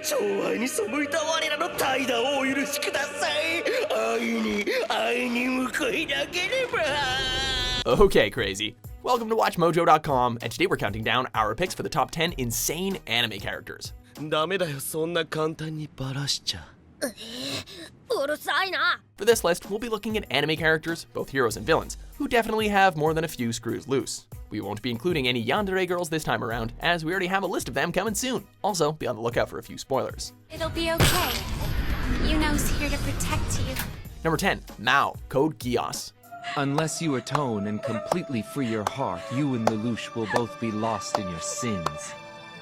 寵愛に背いた我らの怠惰をお許しください。愛に報いなければ。 Okay, crazy. Welcome to WatchMojo.com, and today we're counting down our picks for the top 10 insane anime characters. ダメだよ、そんな簡単にバラしちゃ。うるさいな。 For this list, we'll be looking at anime characters, both heroes and villains, who definitely have more than a few screws loose. We won't be including any Yandere girls this time around, as we already have a list of them coming soon. Also, be on the lookout for a few spoilers. It'll be okay. Yuno's here to protect you. Number 10, Mao, code Geass. Unless you atone and completely free your heart, you and Lelouch will both be lost in your sins.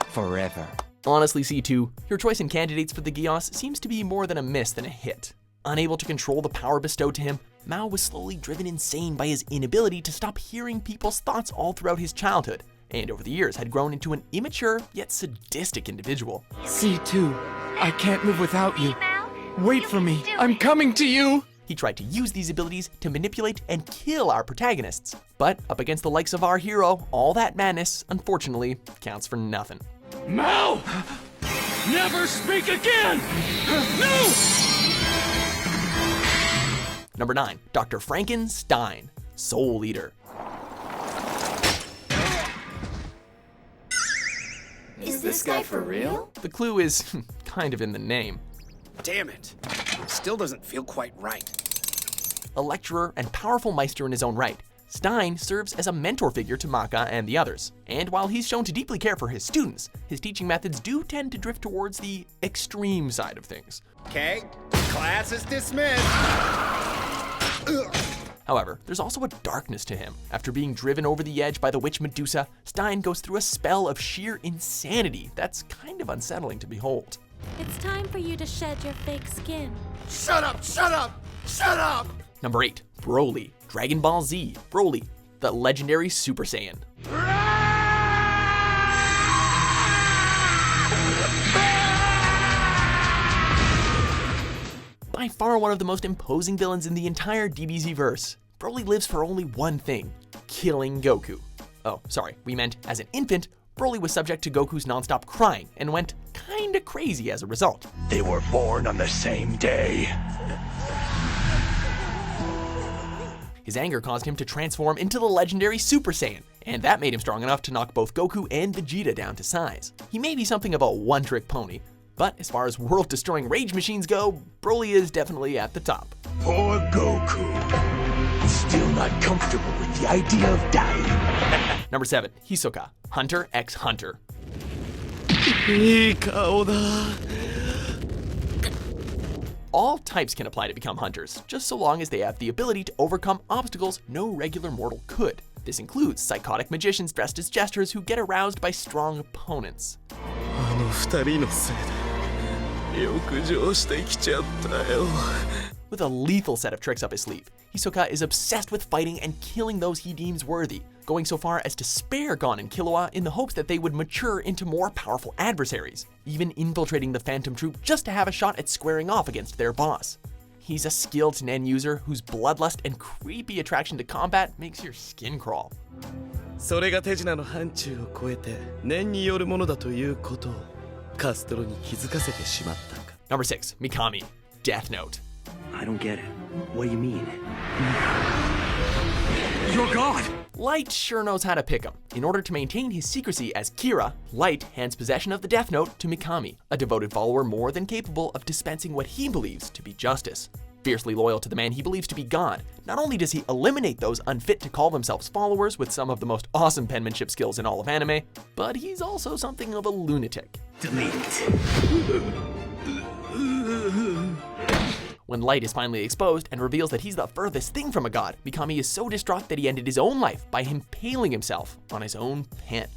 Forever. Honestly, C2, your choice in candidates for the Geass seems to be more than a miss than a hit. Unable to control the power bestowed to him, Mao was slowly driven insane by his inability to stop hearing people's thoughts all throughout his childhood, and over the years had grown into an immature yet sadistic individual. C2, I can't live without you. Wait for me, I'm coming to you! He tried to use these abilities to manipulate and kill our protagonists. But up against the likes of our hero, all that madness, unfortunately, counts for nothing. Mao! Never speak again! No! Number 9, Dr. Franken Stein, Soul Eater. Is this guy for real? The clue is kind of in the name. Damn it. Still doesn't feel quite right. A lecturer and powerful meister in his own right, Stein serves as a mentor figure to Maka and the others. And while he's shown to deeply care for his students, his teaching methods do tend to drift towards the extreme side of things. Okay, class is dismissed. However, there's also a darkness to him. After being driven over the edge by the witch Medusa, Stein goes through a spell of sheer insanity that's kind of unsettling to behold. It's time for you to shed your fake skin. Shut up, shut up, shut up! Number 8, Broly, Dragon Ball Z, Broly, the legendary Super Saiyan. By far one of the most imposing villains in the entire DBZ verse, Broly lives for only one thing, killing Goku. Oh, sorry, we meant as an infant, Broly was subject to Goku's nonstop crying and went kinda crazy as a result. They were born on the same day. His anger caused him to transform into the legendary Super Saiyan, and that made him strong enough to knock both Goku and Vegeta down to size. He may be something of a one-trick pony, but as far as world-destroying rage machines go, Broly is definitely at the top. Poor Goku. Still not comfortable with the idea of dying. Number 7, Hisoka, Hunter x Hunter. いい顔だ。 All types can apply to become hunters, just so long as they have the ability to overcome obstacles no regular mortal could. This includes psychotic magicians dressed as jesters who get aroused by strong opponents. あの二人のせいで欲情してきちゃったよ。 With a lethal set of tricks up his sleeve, Hisoka is obsessed with fighting and killing those he deems worthy, going so far as to spare Gon and Killua in the hopes that they would mature into more powerful adversaries, even infiltrating the Phantom Troop just to have a shot at squaring off against their boss. He's a skilled Nen user whose bloodlust and creepy attraction to combat makes your skin crawl. それが手品の範疇を超えて念によるものだということをカストロに気づかせてしまったか。 Number 6, Mikami, Death Note. I don't get it. What do you mean? You're God! Light sure knows how to pick him. In order to maintain his secrecy as Kira, Light hands possession of the Death Note to Mikami, a devoted follower more than capable of dispensing what he believes to be justice. Fiercely loyal to the man he believes to be God, not only does he eliminate those unfit to call themselves followers with some of the most awesome penmanship skills in all of anime, but he's also something of a lunatic. Delete. When Light is finally exposed and reveals that he's the furthest thing from a god, Mikami is so distraught that he ended his own life by impaling himself on his own pen.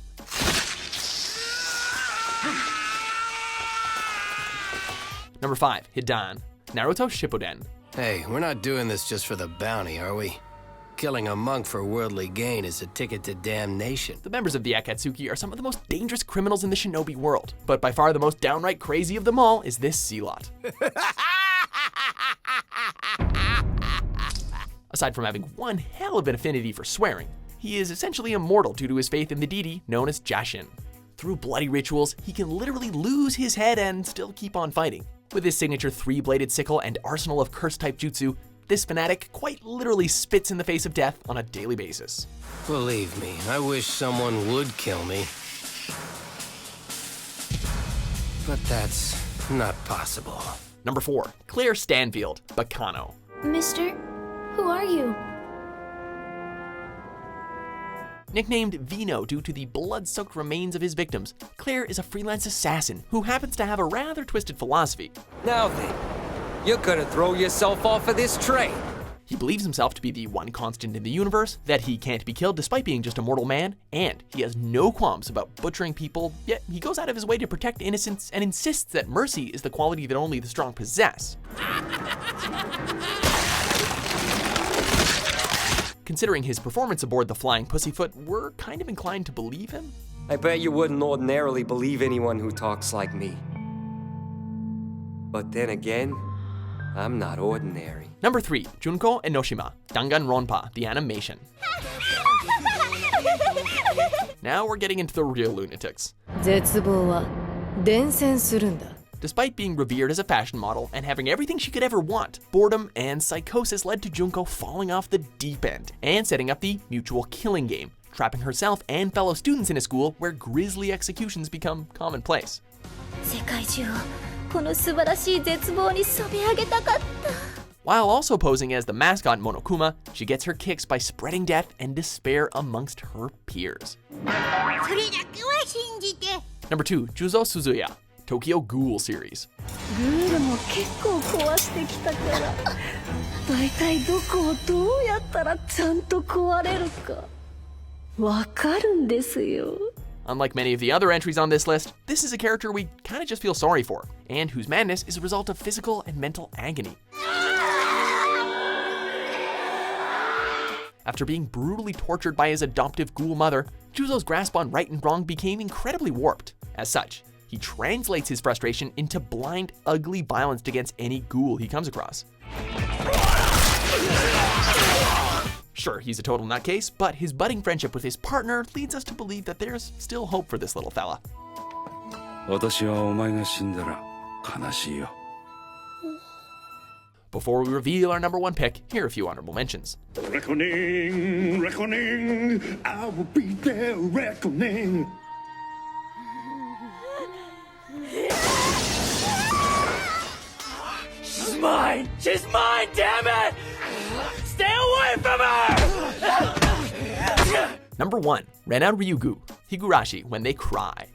Number 5, Hidan, Naruto Shippuden. Hey, we're not doing this just for the bounty, are we? Killing a monk for worldly gain is a ticket to damnation. The members of the Akatsuki are some of the most dangerous criminals in the shinobi world, but by far the most downright crazy of them all is this sea lot. Aside from having one hell of an affinity for swearing, he is essentially immortal due to his faith in the deity known as Jashin. Through bloody rituals, he can literally lose his head and still keep on fighting. With his signature 3-bladed sickle and arsenal of curse-type jutsu, this fanatic quite literally spits in the face of death on a daily basis. Believe me, I wish someone would kill me. But that's not possible. Number 4, Claire Stanfield, Baccano. Mister, who are you? Nicknamed Vino due to the blood-soaked remains of his victims, Claire is a freelance assassin who happens to have a rather twisted philosophy. Now then, you're gonna throw yourself off of this train. He believes himself to be the one constant in the universe, that he can't be killed despite being just a mortal man, and he has no qualms about butchering people, yet he goes out of his way to protect innocents and insists that mercy is the quality that only the strong possess. Considering his performance aboard the Flying Pussyfoot, we're kind of inclined to believe him. I bet you wouldn't ordinarily believe anyone who talks like me. But then again, I'm not ordinary. Number 3, Junko and Noshima, Dangan Ronpa, the animation. Now we're getting into the real lunatics. 絶望は伝染するんだ。 Despite being revered as a fashion model and having everything she could ever want, boredom and psychosis led to Junko falling off the deep end and setting up the mutual killing game, trapping herself and fellow students in a school where grisly executions become commonplace. 世界中をこの素晴らしい絶望に染め上げたかった。 While also posing as the mascot Monokuma, she gets her kicks by spreading death and despair amongst her peers. Number 2, Juuzuo Suzuya, Tokyo Ghoul series. ルールも結構壊してきたから大体どこをどうやったらちゃんと壊れるかわかるんですよ。 Unlike many of the other entries on this list, this is a character we kind of just feel sorry for, and whose madness is a result of physical and mental agony. After being brutally tortured by his adoptive ghoul mother, Juuzo's grasp on right and wrong became incredibly warped. As such, he translates his frustration into blind, ugly violence against any ghoul he comes across. Sure, he's a total nutcase, but his budding friendship with his partner leads us to believe that there's still hope for this little fella. 私はお前が死んだら悲しいよ。 Before we reveal our number 1 pick, here are a few honorable mentions. Reckoning, reckoning, I will be there, reckoning. She's mine! She's mine, damn it! Stay away from her! Number 1, Rena Ryugu, Higurashi when they cry.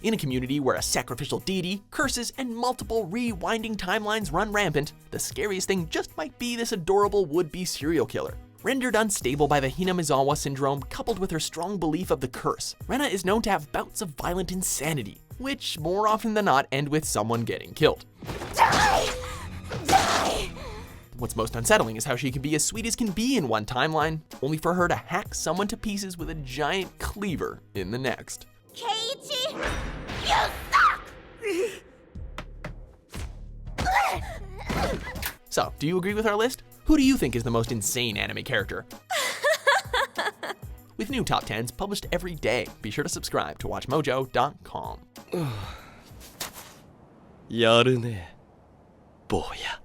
In a community where a sacrificial deity, curses, and multiple rewinding timelines run rampant, the scariest thing just might be this adorable would-be serial killer. Rendered unstable by the Hinamizawa syndrome coupled with her strong belief of the curse, Rena is known to have bouts of violent insanity, which more often than not end with someone getting killed. Die! Die! What's most unsettling is how she can be as sweet as can be in one timeline, only for her to hack someone to pieces with a giant cleaver in the next. Keiichi, you suck! So, do you agree with our list? Who do you think is the most insane anime character? With new top 10s published every day, be sure to subscribe to WatchMojo.com. やるね、坊や。